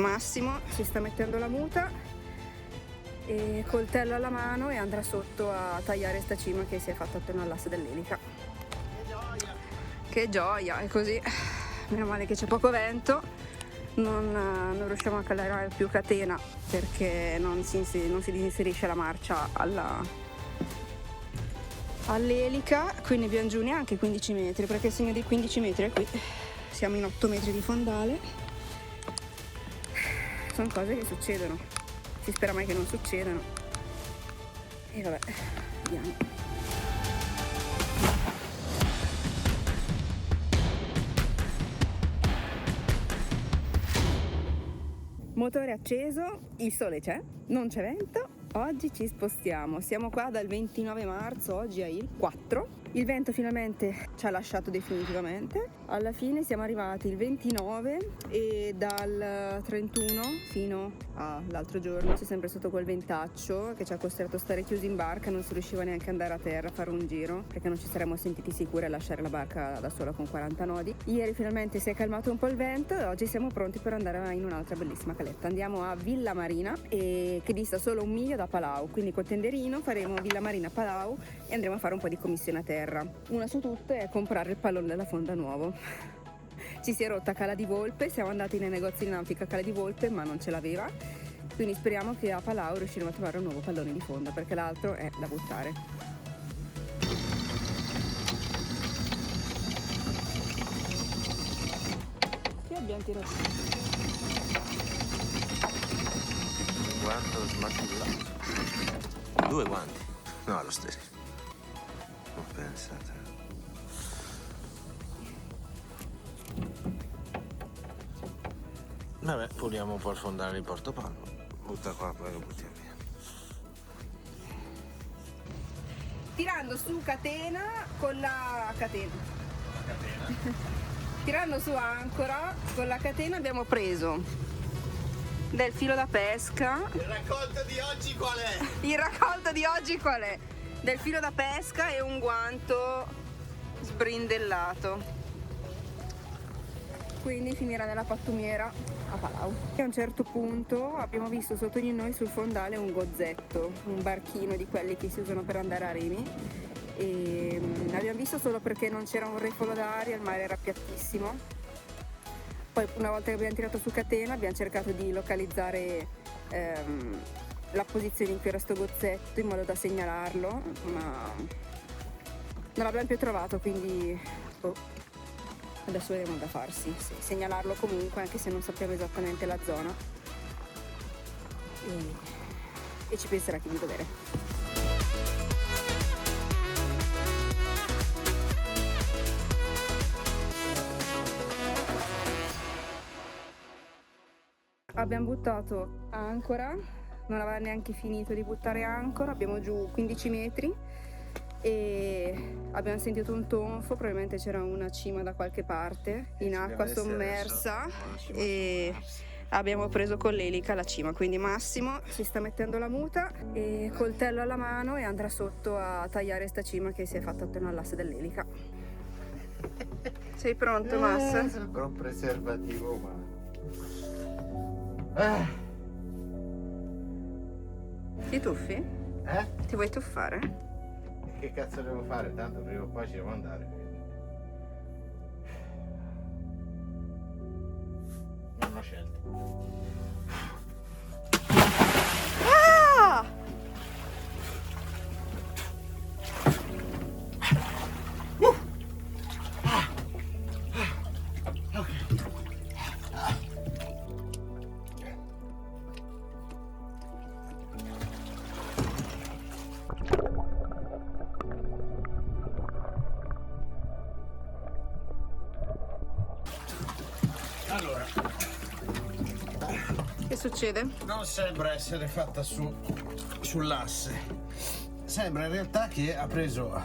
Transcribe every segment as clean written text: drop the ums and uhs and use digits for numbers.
Massimo si sta mettendo la muta e coltello alla mano e andrà sotto a tagliare sta cima che si è fatta attorno all'asse dell'elica. Che gioia! E così, meno male che c'è poco vento, non riusciamo a calare più catena perché non si inserisce la marcia all'elica, quindi abbiamo giù neanche 15 metri perché il segno dei 15 metri è qui, siamo in 8 metri di fondale. Sono cose che succedono, si spera mai che non succedano e vabbè, vediamo. Motore acceso, il sole c'è, non c'è vento, oggi ci spostiamo, siamo qua dal 29 marzo, oggi è il 4. Il vento finalmente ci ha lasciato definitivamente, alla fine siamo arrivati il 29 e dal 31 fino all'altro giorno c'è sempre stato quel ventaccio che ci ha costretto a stare chiusi in barca, non si riusciva neanche ad andare a terra a fare un giro perché non ci saremmo sentiti sicuri a lasciare la barca da sola con 40 nodi. Ieri finalmente si è calmato un po' il vento e oggi siamo pronti per andare in un'altra bellissima caletta. Andiamo a Villa Marina che dista solo 1 miglio da Palau, quindi col tenderino faremo Villa Marina Palau e andremo a fare un po' di commissione a terra. Una su tutte è comprare il pallone della fonda nuovo. Ci si è rotta Cala di Volpe, siamo andati nei negozi di nautica a Cala di Volpe ma non ce l'aveva, quindi speriamo che a Palau riusciremo a trovare un nuovo pallone di fonda perché l'altro è da buttare. Che abbiamo tirato? Guanto smacillato. 2 guanti. No, lo stesso. Non pensate. Vabbè, puliamo un po' il fondale di Portopalo. Butta qua, poi lo buttiamo via. Tirando su catena con la catena. Tirando su ancora con la catena abbiamo preso del filo da pesca. Il raccolto di oggi qual è? Il raccolto di oggi qual è? Del filo da pesca e un guanto sbrindellato. Quindi finirà nella pattumiera a Palau. E a un certo punto abbiamo visto sotto di noi sul fondale un gozzetto, un barchino di quelli che si usano per andare a remi. E l'abbiamo visto solo perché non c'era un refolo d'aria, il mare era piattissimo. Poi una volta che abbiamo tirato su catena abbiamo cercato di localizzare la posizione in cui era sto gozzetto in modo da segnalarlo, ma non l'abbiamo più trovato, quindi adesso vedremo da farsi, sì, segnalarlo comunque anche se non sappiamo esattamente la zona e ci penserà chi di dovere. Abbiamo buttato ancora, non aveva neanche finito di buttare ancora, abbiamo giù 15 metri e abbiamo sentito un tonfo, probabilmente c'era una cima da qualche parte in acqua sommersa e abbiamo preso con l'elica la cima, quindi Massimo si sta mettendo la muta e coltello alla mano e andrà sotto a tagliare sta cima che si è fatta attorno all'asse dell'elica. Sei pronto, Massa? Sembra un preservativo umano. Ti tuffi? Eh? Ti vuoi tuffare? E che cazzo devo fare? Tanto prima o poi ci devo andare. Non ho scelta. Ah! Allora, Che succede? non sembra essere fatta sull'asse. Sembra in realtà che ha preso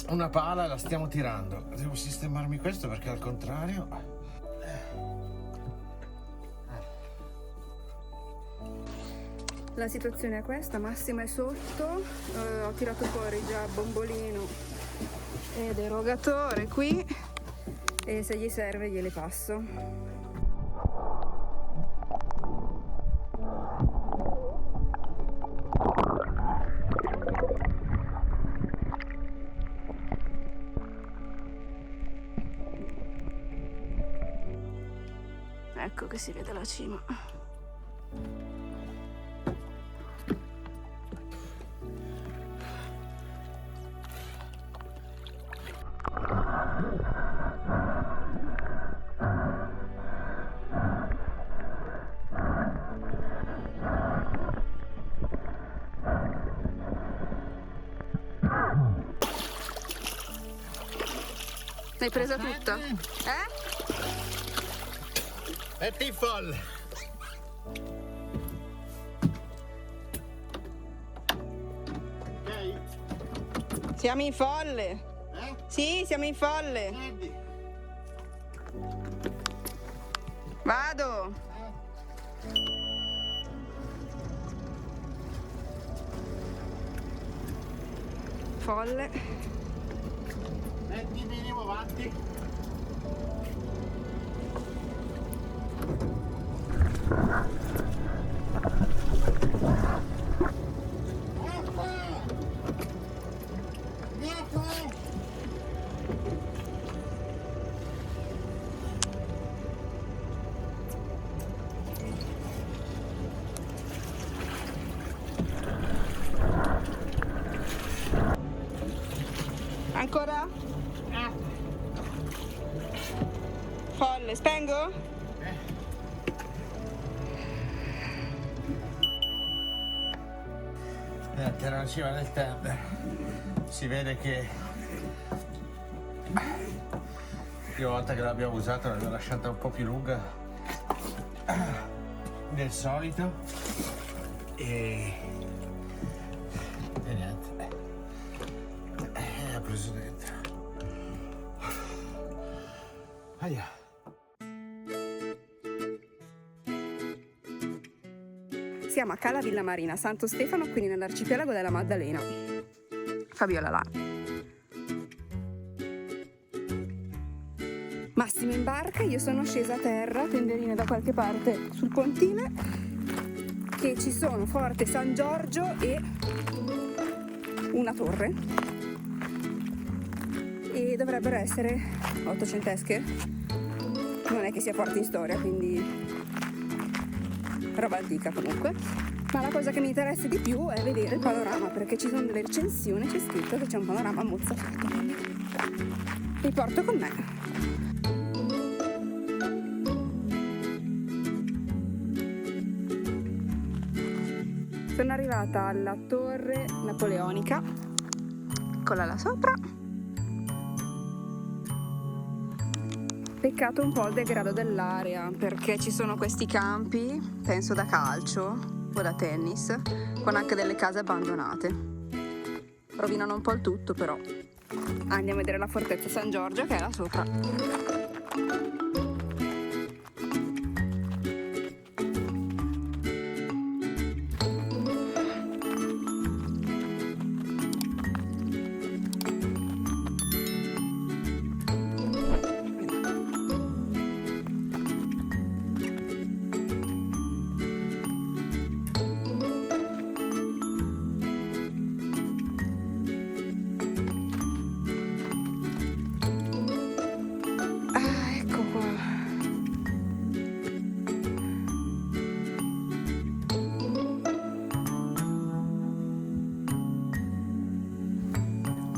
una pala e la stiamo tirando. Devo sistemarmi questo perché al contrario... La situazione è questa, Massimo è sotto, ho tirato fuori già bombolino ed erogatore qui e se gli serve gliele passo. Ecco che si vede la cima. L'hai presa tutta? Metti in folle. Ok? Siamo in folle. Sì, siamo in folle. Scendi. Vado. Folle. Metti minimo avanti. Ancora? Folle, spengo? Niente, non ci va nel tender. Si vede che l'ultima volta che l'abbiamo usata l'abbiamo lasciata un po' più lunga del solito e niente, ha preso dentro. Aia. Siamo a Cala Villa Marina, Santo Stefano, quindi nell'arcipelago della Maddalena. Fabiola là. Massimo in barca, io sono scesa a terra, tenderine da qualche parte sul pontile, che ci sono Forte San Giorgio e una torre. E dovrebbero essere ottocentesche. Non è che sia forte in storia, quindi roba antica comunque, ma la cosa che mi interessa di più è vedere il panorama, perché ci sono delle recensioni, c'è scritto che c'è un panorama mozzafiato, quindi vi porto con me. Sono arrivata alla torre napoleonica, eccola là sopra. Peccato un po' il degrado dell'area, perché ci sono questi campi, penso da calcio o da tennis, con anche delle case abbandonate. Rovinano un po' il tutto, però. Andiamo a vedere la fortezza San Giorgio che è là sopra.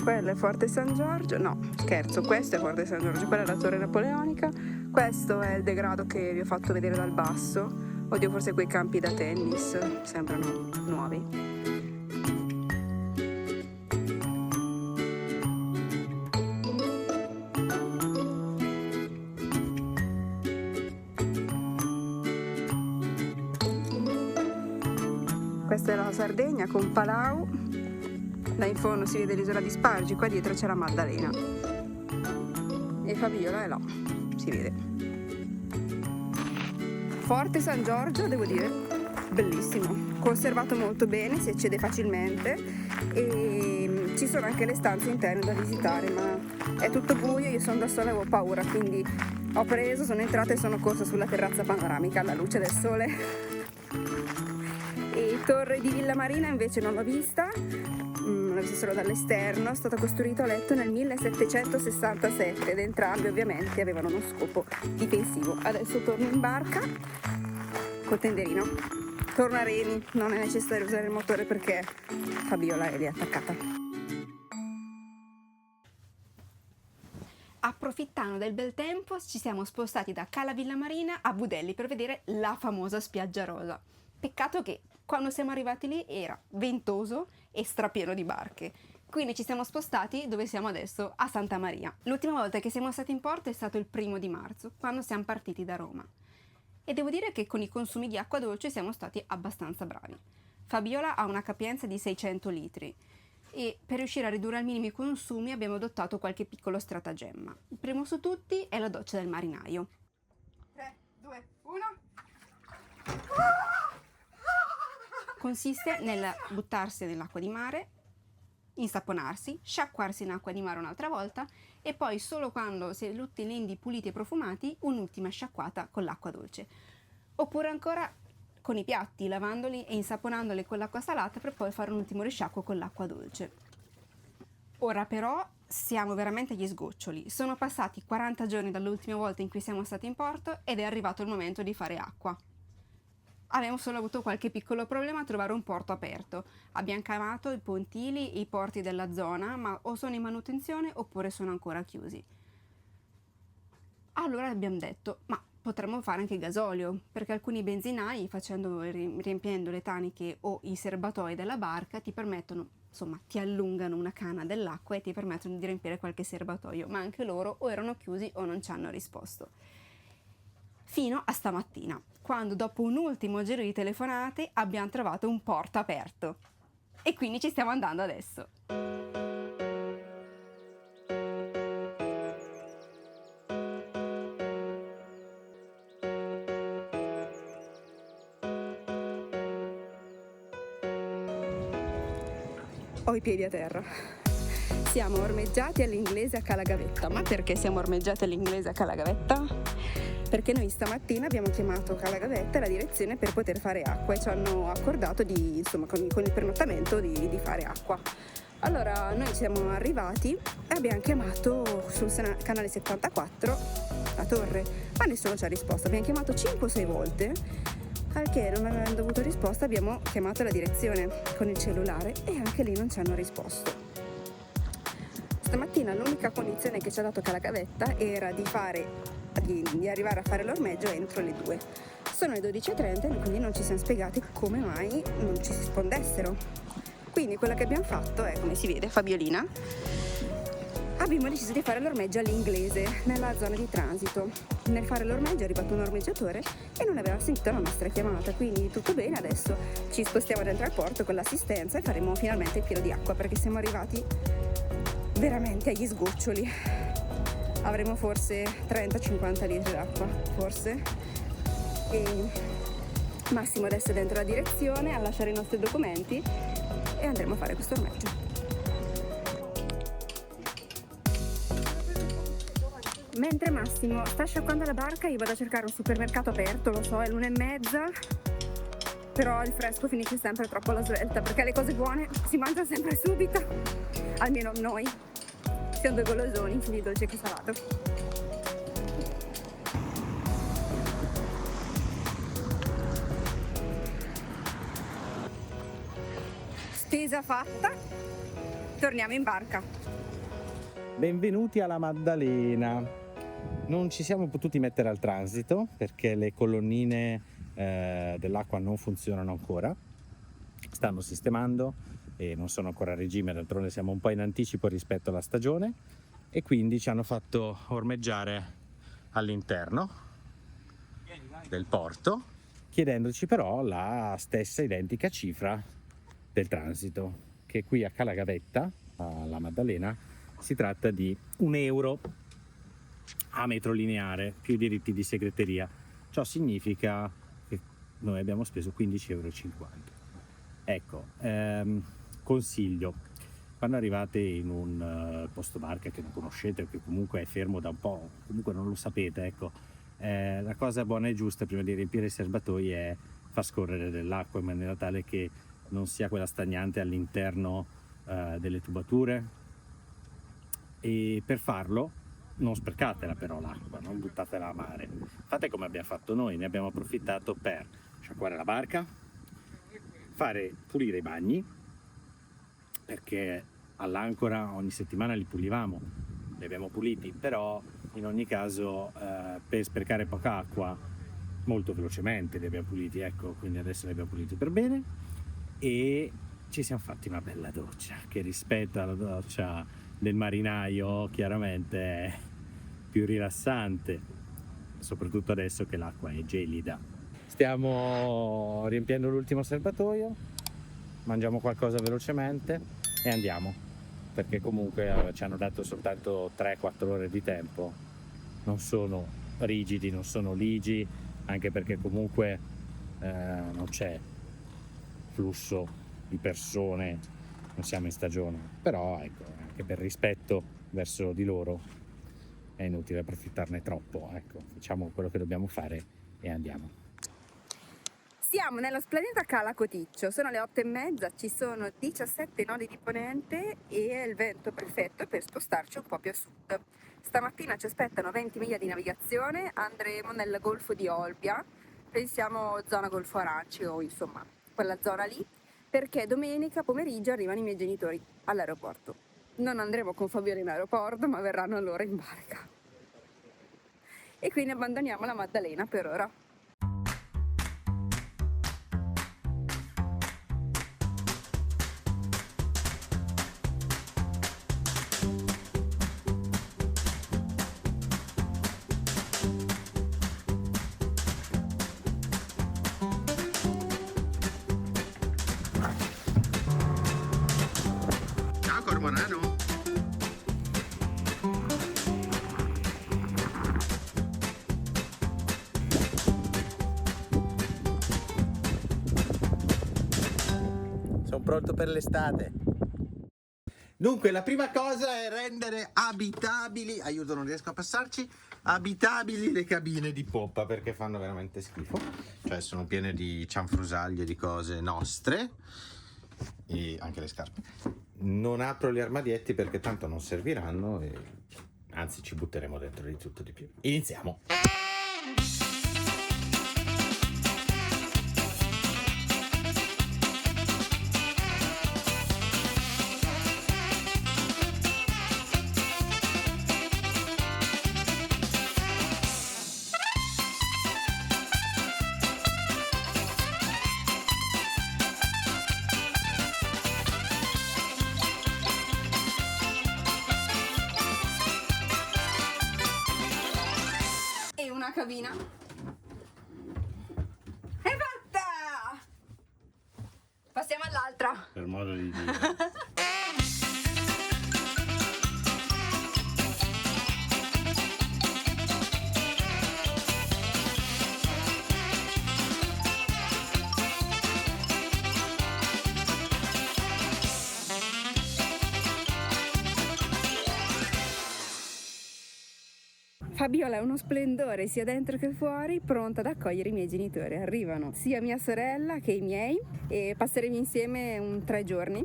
Quello è Forte San Giorgio, no scherzo, questo è Forte San Giorgio, quella è la torre napoleonica, questo è il degrado che vi ho fatto vedere dal basso. Oddio, forse quei campi da tennis sembrano nuovi. Questa è la Sardegna con Palau. Là in fondo si vede l'isola di Spargi, qua dietro c'è la Maddalena. E Fabiola è là, si vede. Forte San Giorgio, devo dire, bellissimo. Conservato molto bene, si accede facilmente e ci sono anche le stanze interne da visitare, ma è tutto buio, io sono da sola e avevo paura, quindi sono entrata e sono corsa sulla terrazza panoramica alla luce del sole. E Torre di Villa Marina invece non l'ho vista. non la viste solo dall'esterno, è stato costruito a letto nel 1767 ed entrambi ovviamente avevano uno scopo difensivo. Adesso torno in barca col tenderino, torno a remi, non è necessario usare il motore perché Fabiola è lì attaccata. Approfittando del bel tempo ci siamo spostati da Cala Villamarina a Budelli per vedere la famosa spiaggia rosa. Peccato che quando siamo arrivati lì era ventoso e strapieno di barche. Quindi ci siamo spostati dove siamo adesso, a Santa Maria. L'ultima volta che siamo stati in porto è stato il 1° marzo, quando siamo partiti da Roma. E devo dire che con i consumi di acqua dolce siamo stati abbastanza bravi. Fabiola ha una capienza di 600 litri. E per riuscire a ridurre al minimo i consumi abbiamo adottato qualche piccolo stratagemma. Il primo su tutti è la doccia del marinaio. 3, 2, 1. Consiste nel buttarsi nell'acqua di mare, insaponarsi, sciacquarsi in acqua di mare un'altra volta e poi solo quando si è tutti lendi puliti e profumati un'ultima sciacquata con l'acqua dolce. Oppure ancora con i piatti, lavandoli e insaponandoli con l'acqua salata per poi fare un ultimo risciacquo con l'acqua dolce. Ora però siamo veramente agli sgoccioli. Sono passati 40 giorni dall'ultima volta in cui siamo stati in porto ed è arrivato il momento di fare acqua. Abbiamo solo avuto qualche piccolo problema a trovare un porto aperto. Abbiamo chiamato i pontili, i porti della zona, ma o sono in manutenzione oppure sono ancora chiusi. Allora abbiamo detto, ma potremmo fare anche gasolio, perché alcuni benzinai, riempiendo le taniche o i serbatoi della barca, ti permettono, insomma, ti allungano una canna dell'acqua e ti permettono di riempire qualche serbatoio, ma anche loro o erano chiusi o non ci hanno risposto. Fino a stamattina, quando dopo un ultimo giro di telefonate abbiamo trovato un porto aperto. E quindi ci stiamo andando adesso. Ho i piedi a terra. Siamo ormeggiati all'inglese a Calagavetta. Ma perché siamo ormeggiati all'inglese a Calagavetta? Perché noi stamattina abbiamo chiamato Calagavetta e la direzione per poter fare acqua e ci hanno accordato di, insomma, con il prenottamento di fare acqua. Allora noi siamo arrivati e abbiamo chiamato sul canale 74 la torre, ma nessuno ci ha risposto. Abbiamo chiamato 5 o 6 volte, al che non avendo avuto risposta abbiamo chiamato la direzione con il cellulare e anche lì non ci hanno risposto. Stamattina l'unica condizione che ci ha dato Calagavetta era di arrivare a fare l'ormeggio entro le 2. Sono le 12:30 e quindi non ci siamo spiegati come mai non ci rispondessero. Quindi quello che abbiamo fatto è, come si vede, Fabiolina, abbiamo deciso di fare l'ormeggio all'inglese nella zona di transito. Nel fare l'ormeggio è arrivato un ormeggiatore e non aveva sentito la nostra chiamata, quindi tutto bene, adesso ci spostiamo dentro al porto con l'assistenza e faremo finalmente il pieno di acqua perché siamo arrivati veramente agli sgoccioli. Avremo forse 30-50 litri d'acqua, forse. E Massimo adesso è dentro la direzione a lasciare i nostri documenti e andremo a fare questo ormeggio. Mentre Massimo sta sciacquando la barca io vado a cercare un supermercato aperto, lo so, è l'1:30, però il fresco finisce sempre troppo alla svelta perché le cose buone si mangiano sempre subito, almeno noi. Siamo 2 golosoni, quindi dolce che salato. Spesa fatta, torniamo in barca. Benvenuti alla Maddalena. Non ci siamo potuti mettere al transito perché le colonnine dell'acqua non funzionano ancora, stanno sistemando e non sono ancora a regime, d'altronde siamo un po' in anticipo rispetto alla stagione e quindi ci hanno fatto ormeggiare all'interno del porto, chiedendoci però la stessa identica cifra del transito, che qui a Calagavetta, alla Maddalena, si tratta di €1 a metro lineare più i diritti di segreteria. Ciò significa che noi abbiamo speso €15,50. Ecco, consiglio, quando arrivate in un posto barca che non conoscete o che comunque è fermo da un po', comunque non lo sapete, ecco, la cosa buona e giusta prima di riempire i serbatoi è far scorrere dell'acqua in maniera tale che non sia quella stagnante all'interno delle tubature, e per farlo non sprecatela però l'acqua, non buttatela a mare, fate come abbiamo fatto noi, ne abbiamo approfittato per sciacquare la barca, pulire i bagni, perché all'ancora ogni settimana li pulivamo, li abbiamo puliti, però in ogni caso per sprecare poca acqua molto velocemente li abbiamo puliti, ecco, quindi adesso li abbiamo puliti per bene e ci siamo fatti una bella doccia che rispetto alla doccia del marinaio chiaramente è più rilassante, soprattutto adesso che l'acqua è gelida. Stiamo riempiendo l'ultimo serbatoio, mangiamo qualcosa velocemente e andiamo, perché comunque ci hanno dato soltanto 3-4 ore di tempo, non sono rigidi, non sono ligi, anche perché comunque non c'è flusso di persone, non siamo in stagione, però ecco, anche per rispetto verso di loro è inutile approfittarne troppo, ecco, facciamo quello che dobbiamo fare e andiamo. Siamo nello splendido Cala Coticcio, sono le 8:30, ci sono 17 nodi di ponente e il vento perfetto per spostarci un po' più a sud. Stamattina ci aspettano 20 miglia di navigazione, andremo nel Golfo di Olbia, pensiamo zona Golfo Aranci o insomma quella zona lì, perché domenica pomeriggio arrivano i miei genitori all'aeroporto. Non andremo con Fabiola in aeroporto, ma verranno loro in barca. E quindi abbandoniamo la Maddalena per ora. Ciao Cormorano! Sono pronto per l'estate. Dunque, la prima cosa è rendere abitabili, aiuto, non riesco a passarci, abitabili le cabine di poppa, perché fanno veramente schifo. Cioè sono piene di cianfrusaglie, di cose nostre, e anche le scarpe. Non apro gli armadietti perché tanto non serviranno e anzi ci butteremo dentro di tutto di più. Iniziamo! E una cabina è fatta! Passiamo all'altra. Per modo di dire. Fabiola è uno splendore sia dentro che fuori, pronta ad accogliere i miei genitori. Arrivano sia mia sorella che i miei e passeremo insieme 3 giorni.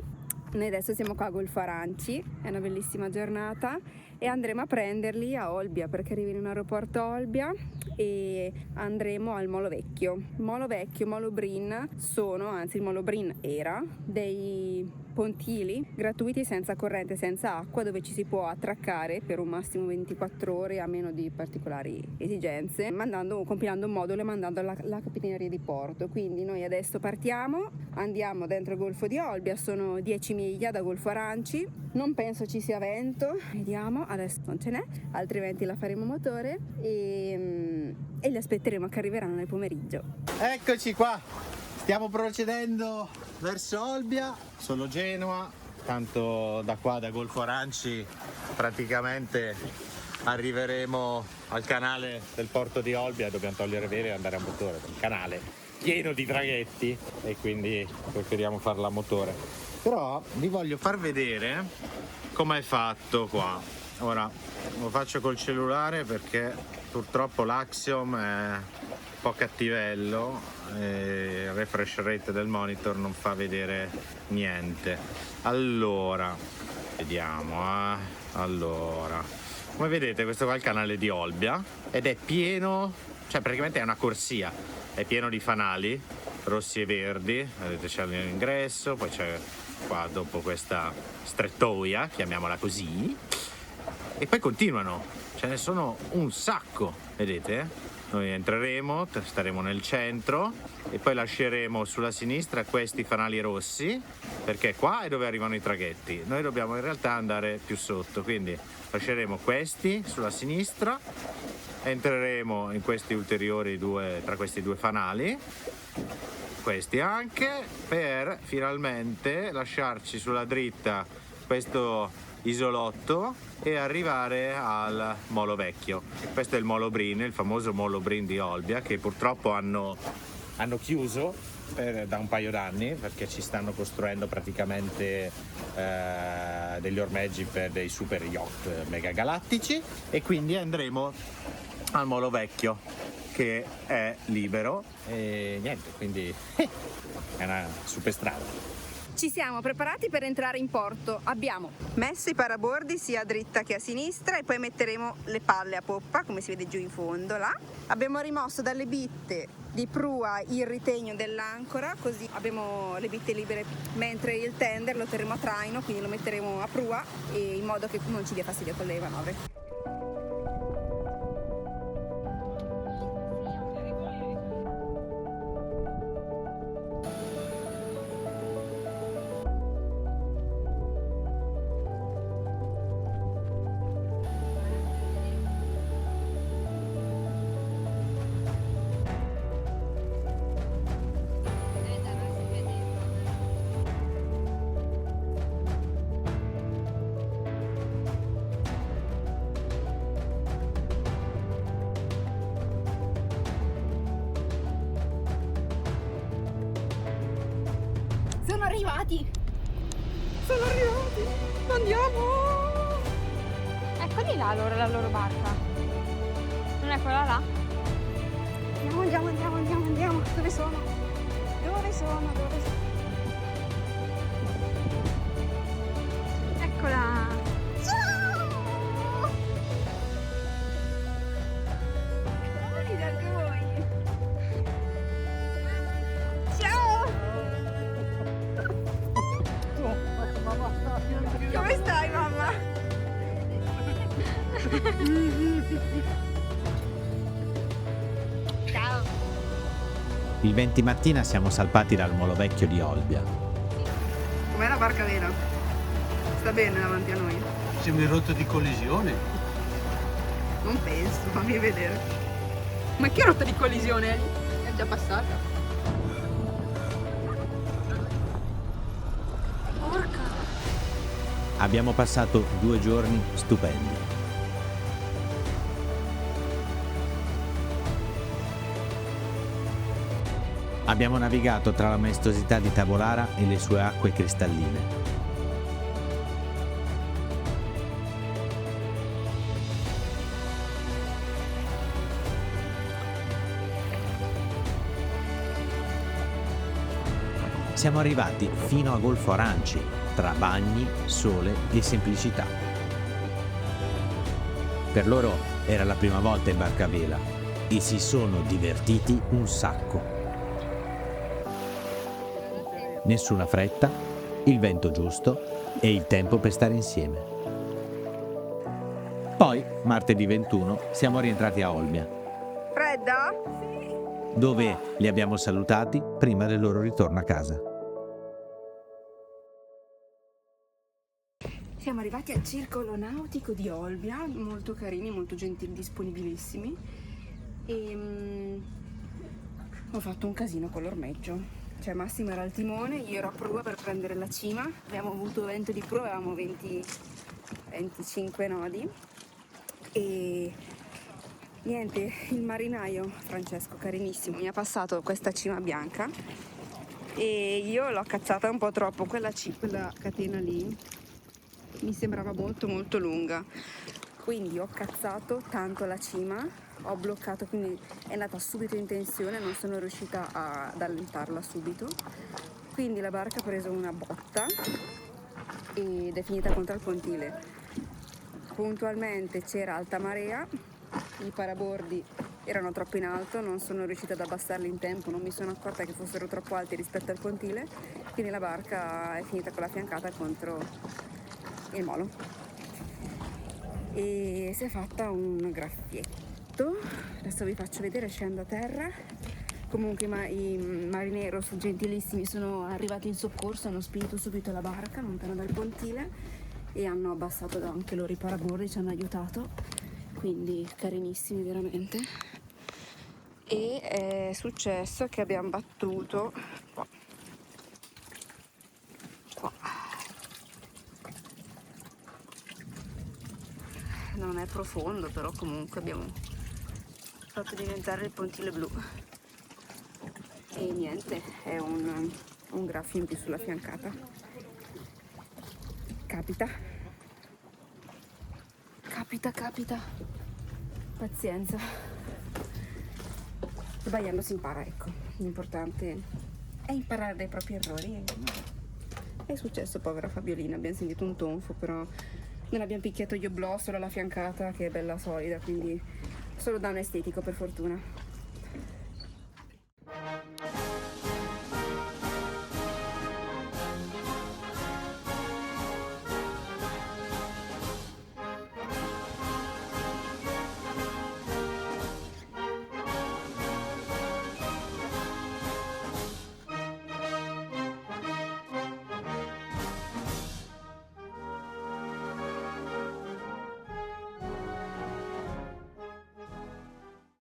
Noi adesso siamo qua a Golfo Aranci, è una bellissima giornata e andremo a prenderli a Olbia perché arrivano in aeroporto Olbia e andremo al Molo Vecchio. Molo Vecchio, Molo Brin sono, anzi il Molo Brin era, dei pontili gratuiti senza corrente, senza acqua, dove ci si può attraccare per un massimo 24 ore a meno di particolari esigenze, compilando un modulo e mandando alla capitaneria di porto. Quindi noi adesso partiamo, andiamo dentro il Golfo di Olbia, sono 10 miglia da Golfo Aranci, non penso ci sia vento, vediamo, adesso non ce n'è, altrimenti la faremo motore e li aspetteremo che arriveranno nel pomeriggio. Eccoci qua, stiamo procedendo verso Olbia, solo Genova, tanto da qua da Golfo Aranci praticamente arriveremo al canale del porto di Olbia, dobbiamo togliere vele e andare a motore, un canale pieno di traghetti e quindi preferiamo farla a motore. Però vi voglio far vedere come è fatto qua. Ora lo faccio col cellulare perché purtroppo l'Axiom è po' cattivello, il refresh rate del monitor non fa vedere niente. Allora, vediamo. Allora, come vedete questo qua è il canale di Olbia ed è pieno, cioè praticamente è una corsia, è pieno di fanali rossi e verdi, vedete c'è l'ingresso, poi c'è qua dopo questa strettoia, chiamiamola così, e poi continuano, ce ne sono un sacco, vedete? Noi entreremo, staremo nel centro e poi lasceremo sulla sinistra questi fanali rossi, perché qua è dove arrivano i traghetti. Noi dobbiamo in realtà andare più sotto, quindi lasceremo questi sulla sinistra, entreremo in questi ulteriori tra questi due fanali, questi anche, per finalmente lasciarci sulla dritta questo isolotto e arrivare al Molo Vecchio. Questo è il Molo Brin, il famoso Molo Brin di Olbia, che purtroppo hanno chiuso da un paio d'anni, perché ci stanno costruendo praticamente degli ormeggi per dei super yacht megagalattici, e quindi andremo al Molo Vecchio, che è libero, e niente, quindi è una super strada. Ci siamo preparati per entrare in porto, abbiamo messo i parabordi sia a dritta che a sinistra e poi metteremo le palle a poppa, come si vede giù in fondo là. Abbiamo rimosso dalle bitte di prua il ritegno dell'ancora, così abbiamo le bitte libere, mentre il tender lo terremo a traino, quindi lo metteremo a prua e in modo che non ci dia fastidio con le manovre. Sono arrivati! Andiamo! Eccoli là la loro barca. Non è quella là? Andiamo! Dove sono? Eccola! Venite anche voi! Ciao! Come stai, mamma? Ciao! Il 20 mattina siamo salpati dal Molo Vecchio di Olbia. Com'è la barca vera? Sta bene davanti a noi? Siamo in rotta di collisione. Non penso, fammi vedere. Ma che rotta di collisione? È già passata. Porca! Abbiamo passato 2 giorni stupendi. Abbiamo navigato tra la maestosità di Tavolara e le sue acque cristalline. Siamo arrivati fino a Golfo Aranci, tra bagni, sole e semplicità. Per loro era la prima volta in barca a vela e si sono divertiti un sacco. Nessuna fretta, il vento giusto e il tempo per stare insieme. Poi, martedì 21, siamo rientrati a Olbia, Fredda? dove li abbiamo salutati prima del loro ritorno a casa. Siamo arrivati al circolo nautico di Olbia, molto carini, molto gentili, disponibilissimi. E ho fatto un casino con l'ormeggio. Cioè Massimo era al timone, io ero a prua per prendere la cima. Abbiamo avuto vento di prua, avevamo 25 nodi. E niente, il marinaio Francesco, carinissimo, mi ha passato questa cima bianca e io l'ho cacciata un po' troppo, quella catena lì mi sembrava molto molto lunga, quindi ho cazzato tanto la cima, ho bloccato, quindi è andata subito in tensione, non sono riuscita ad allentarla subito, quindi la barca ha preso una botta ed è finita contro il pontile. Puntualmente c'era alta marea, i parabordi erano troppo in alto, non sono riuscita ad abbassarli in tempo, non mi sono accorta che fossero troppo alti rispetto al pontile, quindi la barca è finita con la fiancata contro il molo e si è fatta un graffietto. Adesso vi faccio vedere, scendo a terra. Comunque i marineros gentilissimi sono arrivati in soccorso, hanno spinto subito la barca lontano dal pontile e hanno abbassato anche loro i parabordi, ci hanno aiutato, quindi carinissimi veramente. E è successo che abbiamo battuto qua. Non è profondo, però comunque abbiamo fatto diventare il pontile blu. E niente, è un graffio in più sulla fiancata. Capita. Pazienza. Sbagliando si impara, ecco. L'importante è imparare dai propri errori. È successo, povera Fabiolina, abbiamo sentito un tonfo, però non abbiamo picchiato gli oblò, solo la fiancata che è bella solida, quindi solo danno estetico per fortuna.